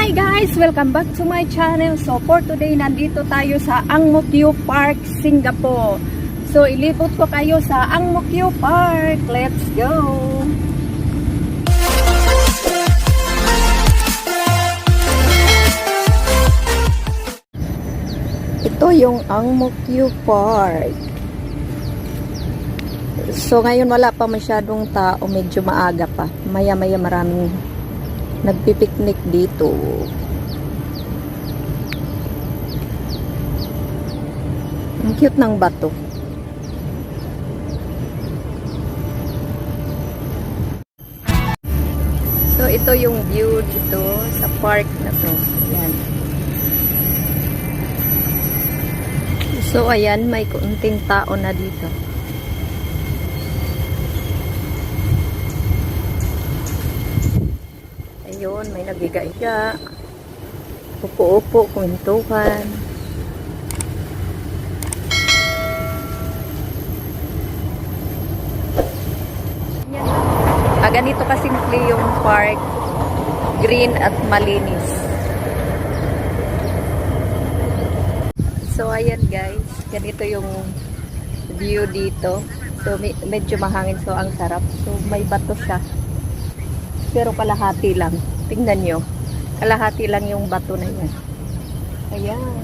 Hi guys! Welcome back to my channel. So for today, nandito tayo sa Ang Mo Kio Park, Singapore. So ilipot ko kayo sa Ang Mo Kio Park. Let's go! Ito yung Ang Mo Kio Park. So ngayon wala pa masyadong tao, medyo maaga pa. Maya-maya maraming nagpipiknik dito. Ang cute ng bato. So ito yung view dito sa park na to. Ayan. So ayan, may kunting tao na dito. Ayun, may nagigaya. Upo-upo, kwentuhan. Ganito kasimple yung park. Green at malinis. So, ayan guys. Ganito yung view dito. So, medyo mahangin. So, ang sarap. So, may bato siya. Pero kalahati lang. Tingnan nyo. Kalahati lang yung bato na yan. Ayan.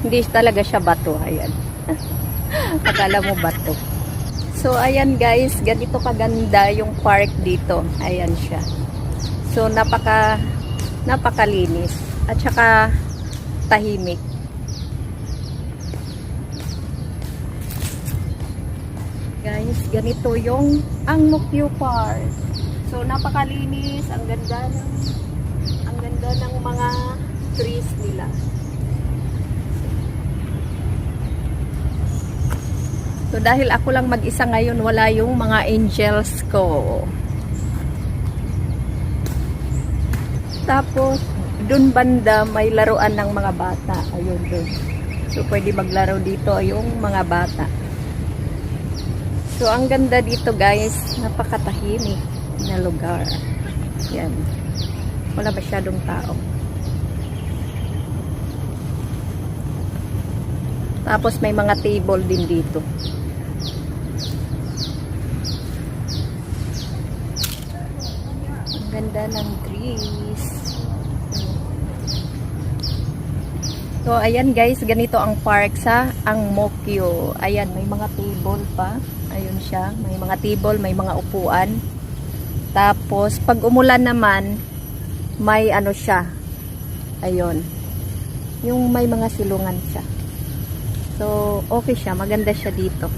Hindi talaga siya bato. Ayan. Akala mo bato. So, ayan guys. Ganito kaganda yung park dito. Ayan siya. So, napakalinis. At saka tahimik. Guys, ganito yung Ang Mo Kio Park. So, napakalinis. Ang ganda ng mga trees nila. So, dahil ako lang mag-isa ngayon, wala yung mga angels ko. Tapos, dun banda, may laruan ng mga bata. Ayun dun. So, pwede maglaro dito yung mga bata. So, ang ganda dito guys, napakatahimik na lugar. Yan. Wala masyadong tao. Tapos may mga table din dito. Ang ganda ng trees. So, ayan guys, ganito ang park sa Ang Mo Kio. Ayan, may mga table pa. Ayun siya. May mga table, may mga upuan. Tapos, pag umulan naman, may ano siya. Ayun. Yung may mga silungan siya. So, okay siya. Maganda siya dito.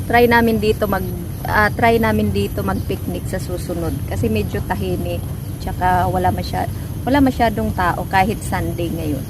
Try namin dito mag-picnic sa susunod. Kasi medyo tahimik. Tsaka wala masyadong tao kahit Sunday ngayon.